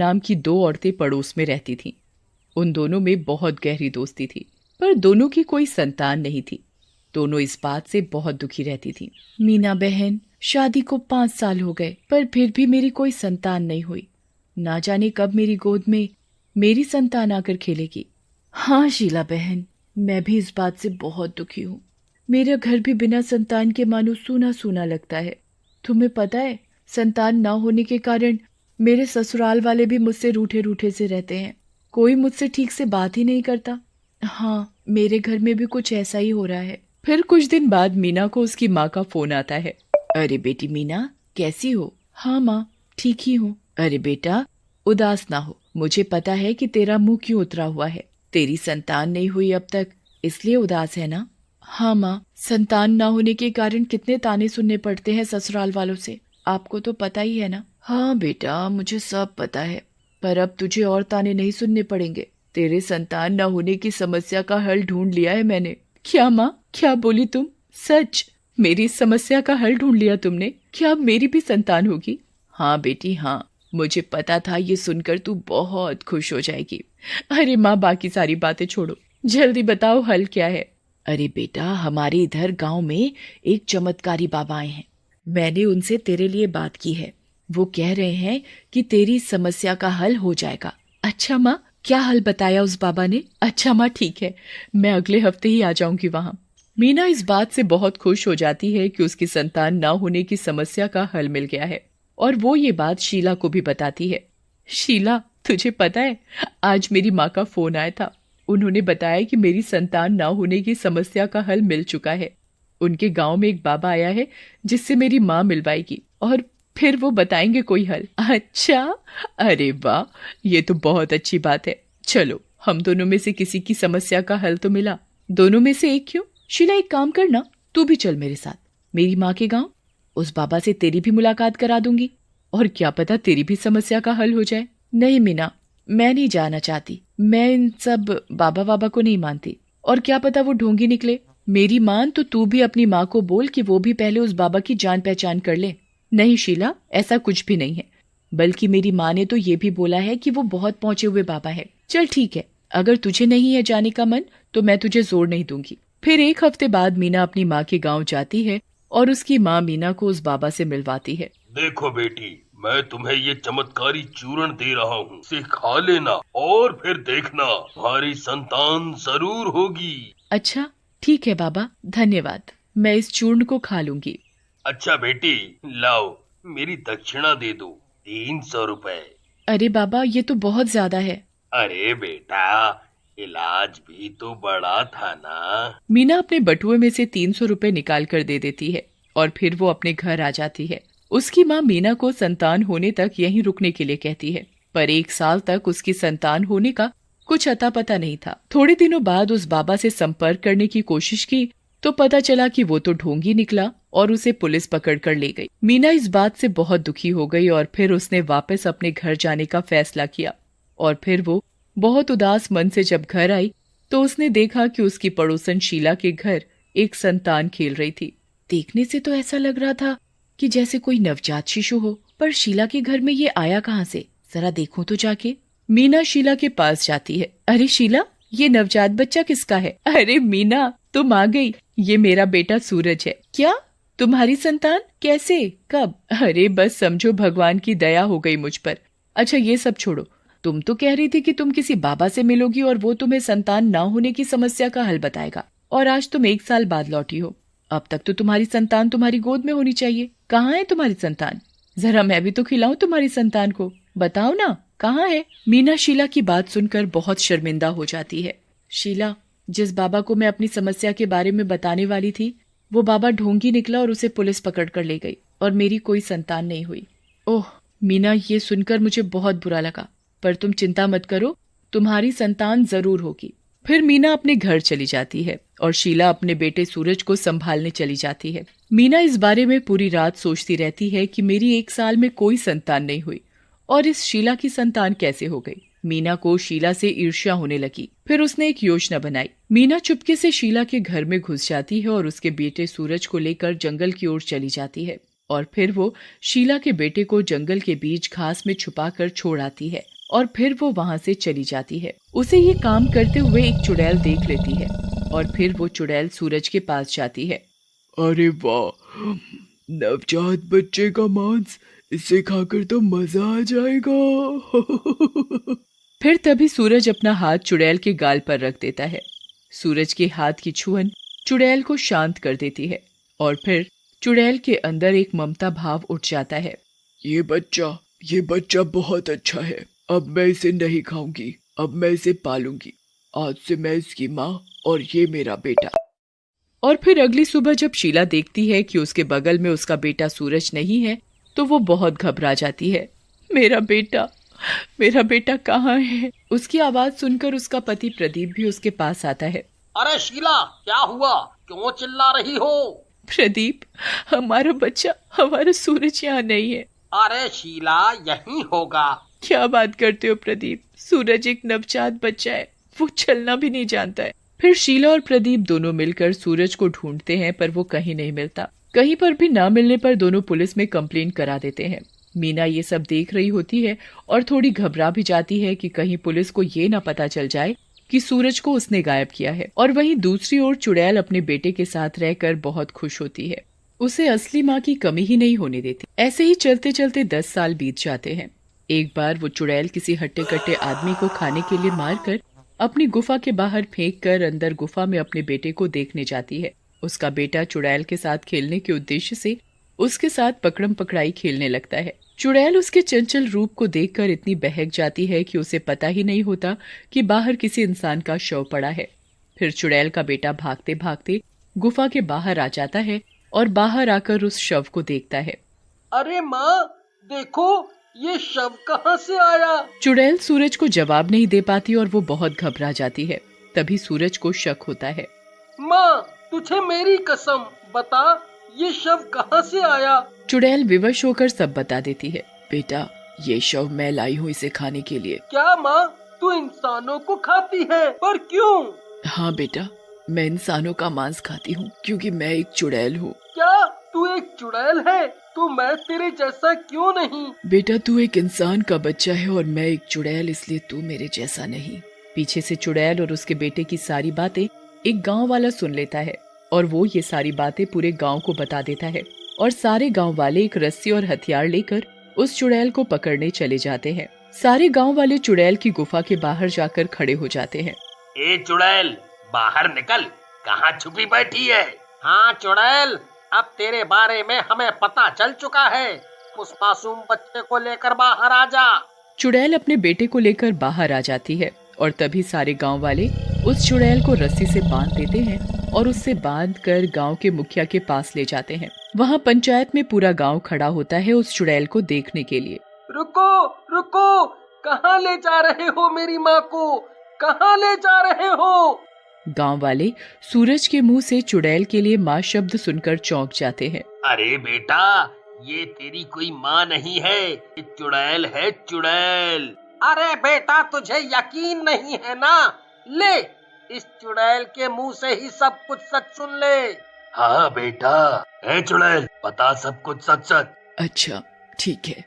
नाम की 2 औरतें पड़ोस में रहती थीं। उन दोनों में बहुत गहरी दोस्ती थी, पर दोनों की कोई संतान नहीं थी। दोनों इस बात से बहुत दुखी रहती थीं। मीना बहन, शादी को 5 साल हो गए, पर फिर भी मेरी कोई संतान नहीं हुई। ना जाने कब मेरी गोद में मेरी संतान आकर खेलेगी। हाँ शीला बहन, मैं भी इस बात से बहुत दुखी हूँ। मेरा घर भी बिना संतान के मानो सूना सूना लगता है। तुम्हें पता है, संतान ना होने के कारण मेरे ससुराल वाले भी मुझसे रूठे रूठे से रहते हैं। कोई मुझसे ठीक से बात ही नहीं करता। हाँ, मेरे घर में भी कुछ ऐसा ही हो रहा है। फिर कुछ दिन बाद मीना को उसकी माँ का फोन आता है। अरे बेटी मीना, कैसी हो? हाँ माँ, ठीक ही हूँ। अरे बेटा, उदास ना हो। मुझे पता है कि तेरा मुंह क्यों उतरा हुआ है। तेरी संतान नहीं हुई अब तक, इसलिए उदास है ना? हाँ माँ, संतान ना होने के कारण कितने ताने सुनने पड़ते हैं ससुराल वालों से, आपको तो पता ही है ना। हाँ बेटा, मुझे सब पता है, पर अब तुझे और ताने नहीं सुनने पड़ेंगे। तेरे संतान न होने की समस्या का हल ढूंढ लिया है मैंने। क्या माँ, क्या बोली तुम? सच? मेरी समस्या का हल ढूंढ लिया तुमने? क्या अब मेरी भी संतान होगी? हाँ बेटी हाँ, मुझे पता था ये सुनकर तू बहुत खुश हो जाएगी। अरे माँ, बाकी सारी बातें छोड़ो, जल्दी बताओ हल क्या है। अरे बेटा, हमारे इधर गांव में एक चमत्कारी बाबा आए हैं। मैंने उनसे तेरे लिए बात की है। वो कह रहे हैं कि तेरी समस्या का हल हो जाएगा। अच्छा माँ, क्या हल बताया उस बाबा ने? अच्छा माँ, ठीक है, मैं अगले हफ्ते ही आ जाऊंगी वहाँ। मीना इस बात से बहुत खुश हो जाती है कि उसकी संतान ना होने की समस्या का हल मिल गया है, और वो ये बात शीला को भी बताती है। शीला, तुझे पता है, आज मेरी माँ का फोन आया था। उन्होंने बताया कि मेरी संतान ना होने की समस्या का हल मिल चुका है। उनके गांव में एक बाबा आया है जिससे मेरी माँ मिलवाएगी, और फिर वो बताएंगे कोई हल। अच्छा, अरे वाह, ये तो बहुत अच्छी बात है। चलो, हम दोनों में से किसी की समस्या का हल तो मिला। दोनों में से एक क्यों? शीला, एक काम करना, तू भी चल मेरे साथ मेरी माँ के गांव। उस बाबा से तेरी भी मुलाकात करा दूंगी, और क्या पता तेरी भी समस्या का हल हो जाए। नहीं मीना, मैं नहीं जाना चाहती। मैं इन सब बाबा बाबा को नहीं मानती, और क्या पता वो ढोंगी निकले। मेरी मान तो तू भी अपनी माँ को बोल कि वो भी पहले उस बाबा की जान पहचान कर ले। नहीं शीला, ऐसा कुछ भी नहीं है, बल्कि मेरी माँ ने तो ये भी बोला है कि वो बहुत पहुंचे हुए बाबा है। चल ठीक है, अगर तुझे नहीं है जाने का मन तो मैं तुझे जोर नहीं दूंगी। फिर 1 हफ्ते बाद मीना अपनी माँ के गांव जाती है और उसकी माँ मीना को उस बाबा से मिलवाती है। देखो बेटी, मैं तुम्हें ये चमत्कारी चूर्ण दे रहा हूँ, इसे खा लेना और फिर देखना तुम्हारी संतान जरूर होगी। अच्छा ठीक है बाबा, धन्यवाद, मैं इस चूर्ण को खा लूंगी। अच्छा बेटी, लाओ, मेरी दक्षिणा दे दो, 300 रुपए। अरे बाबा, ये तो बहुत ज्यादा है। अरे बेटा, इलाज भी तो बड़ा था ना। मीना अपने बटुए में से 300 रुपए निकाल कर दे देती है, और फिर वो अपने घर आ जाती है। उसकी माँ मीना को संतान होने तक यहीं रुकने के लिए कहती है, पर 1 साल तक उसकी संतान होने का कुछ अता पता नहीं था। थोड़े दिनों बाद उस बाबा से संपर्क करने की कोशिश की तो पता चला कि वो तो ढोंगी निकला, और उसे पुलिस पकड़ कर ले गई। मीना इस बात से बहुत दुखी हो गई, और फिर उसने वापस अपने घर जाने का फैसला किया। और फिर वो बहुत उदास मन से जब घर आई तो उसने देखा कि उसकी पड़ोसन शीला के घर एक संतान खेल रही थी। देखने से तो ऐसा लग रहा था कि जैसे कोई नवजात शिशु हो, पर शीला के घर में ये आया कहाँ से? जरा देखूं तो जाके। मीना शीला के पास जाती है। अरे शीला, ये नवजात बच्चा किसका है? अरे मीना, तुम आ गई। ये मेरा बेटा सूरज है। क्या, तुम्हारी संतान? कैसे, कब? अरे बस समझो भगवान की दया हो गई मुझ पर। अच्छा ये सब छोड़ो, तुम तो कह रही थी कि तुम किसी बाबा से मिलोगी और वो तुम्हें संतान ना होने की समस्या का हल बताएगा, और आज तुम 1 साल बाद लौटी हो। अब तक तो तुम्हारी संतान तुम्हारी गोद में होनी चाहिए। कहाँ है तुम्हारी संतान? जरा मैं भी तो खिलाऊं तुम्हारी संतान को। बताओ ना, कहाँ है? मीना शीला की बात सुनकर बहुत शर्मिंदा हो जाती है। शीला, जिस बाबा को मैं अपनी समस्या के बारे में बताने वाली थी, वो बाबा ढोंगी निकला और उसे पुलिस पकड़ कर ले गई, और मेरी कोई संतान नहीं हुई। ओह मीना, ये सुनकर मुझे बहुत बुरा लगा, पर तुम चिंता मत करो, तुम्हारी संतान जरूर होगी। फिर मीना अपने घर चली जाती है, और शीला अपने बेटे सूरज को संभालने चली जाती है। मीना इस बारे में पूरी रात सोचती रहती है कि मेरी 1 साल में कोई संतान नहीं हुई, और इस शीला की संतान कैसे हो गई। मीना को शीला से ईर्ष्या होने लगी। फिर उसने एक योजना बनाई। मीना चुपके से शीला के घर में घुस जाती है और उसके बेटे सूरज को लेकर जंगल की ओर चली जाती है, और फिर वो शीला के बेटे को जंगल के बीच घास में छुपाकर छोड़ आती है और फिर वो वहाँ से चली जाती है। उसे ये काम करते हुए एक चुड़ैल देख लेती है और फिर वो चुड़ैल सूरज के पास जाती है। अरे वाह, नवजात बच्चे का मांस, इसे खाकर तो मजा आ जाएगा। फिर तभी सूरज अपना हाथ चुड़ैल के गाल पर रख देता है। सूरज के हाथ की छुअन चुड़ैल को शांत कर देती है और फिर चुड़ैल के अंदर एक ममता भाव उठ जाता है। ये बच्चा बहुत अच्छा है। अब मैं इसे नहीं खाऊंगी, अब मैं इसे पालूंगी। आज से मैं इसकी माँ और ये मेरा बेटा। और फिर अगली सुबह जब शीला देखती है कि उसके बगल में उसका बेटा सूरज नहीं है तो वो बहुत घबरा जाती है। मेरा बेटा कहाँ है? उसकी आवाज सुनकर उसका पति प्रदीप भी उसके पास आता है। अरे शीला, क्या हुआ? क्यों चिल्ला रही हो? प्रदीप, हमारा बच्चा, हमारा सूरज यहाँ नहीं है। अरे शीला, यहीं होगा। क्या बात करते हो प्रदीप? सूरज एक नवजात बच्चा है, वो चलना भी नहीं जानता है। फिर शीला और प्रदीप दोनों मिलकर सूरज को ढूंढते हैं पर वो कहीं नहीं मिलता। कहीं पर भी ना मिलने पर दोनों पुलिस में कंप्लेन करा देते हैं। मीना ये सब देख रही होती है और थोड़ी घबरा भी जाती है कि कहीं पुलिस को ये ना पता चल जाए कि सूरज को उसने गायब किया है। और वहीं दूसरी ओर चुड़ैल अपने बेटे के साथ रहकर बहुत खुश होती है। उसे असली माँ की कमी ही नहीं होने देती। ऐसे ही चलते चलते 10 साल बीत जाते हैं। एक बार वो चुड़ैल किसी हट्टे कट्टे आदमी को खाने के लिए मारकर अपनी गुफा के बाहर फेंककर अंदर गुफा में अपने बेटे को देखने जाती है। उसका बेटा चुड़ैल के साथ खेलने के उद्देश्य से उसके साथ पकड़म पकड़ाई खेलने लगता है। चुड़ैल उसके चंचल रूप को देखकर इतनी बहक जाती है कि उसे पता ही नहीं होता कि बाहर किसी इंसान का शव पड़ा है। फिर चुड़ैल का बेटा भागते भागते गुफा के बाहर आ जाता है और बाहर आकर उस शव को देखता है। अरे माँ, देखो ये शव कहाँ से आया? चुड़ैल सूरज को जवाब नहीं दे पाती और वो बहुत घबरा जाती है। तभी सूरज को शक होता है। माँ, तुझे मेरी कसम, बता ये शव कहाँ से आया? चुड़ैल विवश होकर सब बता देती है। बेटा, ये शव मैं लाई हूँ इसे खाने के लिए। क्या माँ, तू इंसानों को खाती है? पर क्यों? हाँ बेटा, मैं इंसानों का मांस खाती हूँ क्योंकि मैं एक चुड़ैल हूँ। क्या तू एक चुड़ैल है? तो मैं तेरे जैसा क्यों नहीं? बेटा, तू एक इंसान का बच्चा है और मैं एक चुड़ैल, इसलिए तू मेरे जैसा नहीं। पीछे से चुड़ैल और उसके बेटे की सारी बातें एक गांव वाला सुन लेता है और वो ये सारी बातें पूरे गांव को बता देता है। और सारे गांव वाले एक रस्सी और हथियार लेकर उस चुड़ैल को पकड़ने चले जाते हैं। सारे गांव वाले चुड़ैल की गुफा के बाहर जाकर खड़े हो जाते हैं। ए चुड़ैल, बाहर निकल, कहाँ छुपी बैठी है? हाँ चुड़ैल, अब तेरे बारे में हमें पता चल चुका है। उस मासूम बच्चे को लेकर बाहर आ जा। चुड़ैल अपने बेटे को लेकर बाहर आ जाती है और तभी सारे गांव वाले उस चुड़ैल को रस्सी से बांध देते हैं और उससे बांधकर गांव के मुखिया के पास ले जाते हैं। वहां पंचायत में पूरा गांव खड़ा होता है उस चुड़ैल को देखने के लिए। रुको रुको, कहाँ ले जा रहे हो मेरी माँ को? कहाँ ले जा रहे हो? गांव वाले सूरज के मुंह से चुड़ैल के लिए माँ शब्द सुनकर चौंक जाते हैं। अरे बेटा, ये तेरी कोई माँ नहीं है, ये चुड़ैल है, चुड़ैल। अरे बेटा, तुझे यकीन नहीं है ना? ले, इस चुड़ैल के मुंह से ही सब कुछ सच सुन ले। हाँ बेटा, है चुड़ैल, बता सब कुछ सच सच। अच्छा ठीक है,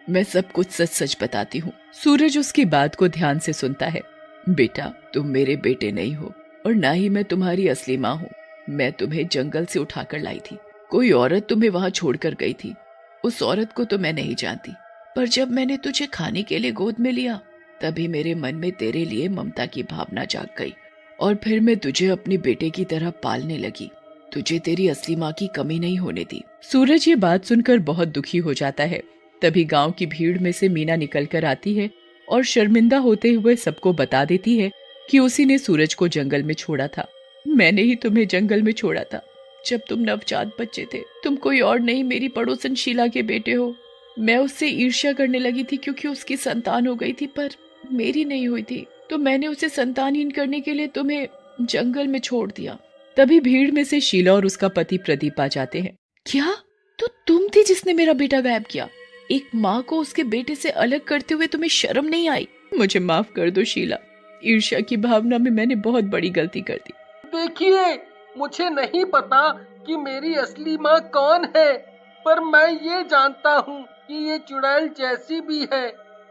मैं सब कुछ सच सच बताती हूँ। सूरज उसकी बात को ध्यान से सुनता है। बेटा, तुम मेरे बेटे नहीं हो और ना ही मैं तुम्हारी असली माँ हूँ। मैं तुम्हें जंगल से उठाकर लाई थी। कोई औरत तुम्हें वहाँ छोड़कर गई थी। उस औरत को तो मैं नहीं जानती, पर जब मैंने तुझे खाने के लिए गोद में लिया तभी मेरे मन में तेरे लिए ममता की भावना जाग गई और फिर मैं तुझे अपने बेटे की तरह पालने लगी। तुझे तेरी असली माँ की कमी नहीं होने दी। सूरज ये बात सुनकर बहुत दुखी हो जाता है। तभी गांव की भीड़ में से मीना निकल कर आती है और शर्मिंदा होते हुए सबको बता देती है कि उसी ने सूरज को जंगल में छोड़ा था। मैंने ही तुम्हें जंगल में छोड़ा था जब तुम नवजात बच्चे थे। तुम कोई और नहीं, मेरी पड़ोसन शीला के बेटे हो। मैं उससे ईर्ष्या करने लगी थी क्योंकि उसकी संतान हो गई थी, पर मेरी नहीं हुई थी, तो मैंने उसे संतानहीन करने के लिए तुम्हें जंगल में छोड़ दिया। तभी भीड़ में से शीला और उसका पति प्रदीप आ जाते हैं। क्या? तो तुम थी जिसने मेरा बेटा गायब किया? एक माँ को उसके बेटे से अलग करते हुए तुम्हें शर्म नहीं आई? मुझे माफ कर दो शीला, ईर्ष्या की भावना में मैंने बहुत बड़ी गलती कर दी। देखिए, मुझे नहीं पता कि मेरी असली माँ कौन है, पर मैं ये जानता हूँ कि ये चुड़ैल जैसी भी है,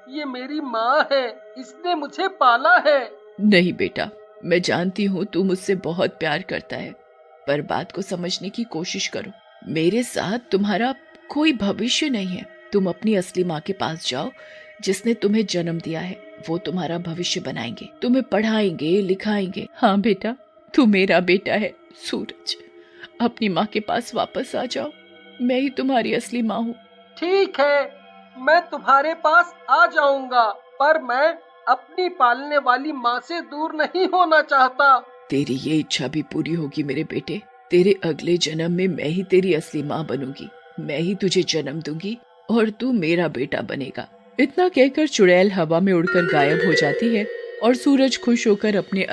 ये मेरी माँ है, इसने मुझे पाला है। नहीं बेटा, मैं जानती हूँ तू मुझसे बहुत प्यार करता है, पर बात को समझने की कोशिश करो। मेरे साथ तुम्हारा कोई भविष्य नहीं है। तुम अपनी असली माँ के पास जाओ, जिसने तुम्हें जन्म दिया है। वो तुम्हारा भविष्य बनाएंगे, तुम्हें पढ़ाएंगे, लिखाएंगे। हाँ बेटा, तू मेरा बेटा है। सूरज, अपनी माँ के पास वापस आ जाओ। मैं ही तुम्हारी असली माँ हूँ। ठीक है, मैं तुम्हारे पास आ जाऊंगा, पर मैं अपनी पालने वाली माँ से दूर नहीं होना चाहता। तेरी ये इच्छा भी पूरी होगी मेरे बेटे। तेरे अगले जन्म में मैं ही तेरी असली माँ बनूंगी। मैं ही तुझे जन्म दूंगी और तू मेरा बेटा बनेगा। इतना कहकर चुड़ैल हवा में उड़कर गायब हो जाती है और सूरज खुश होकर अपने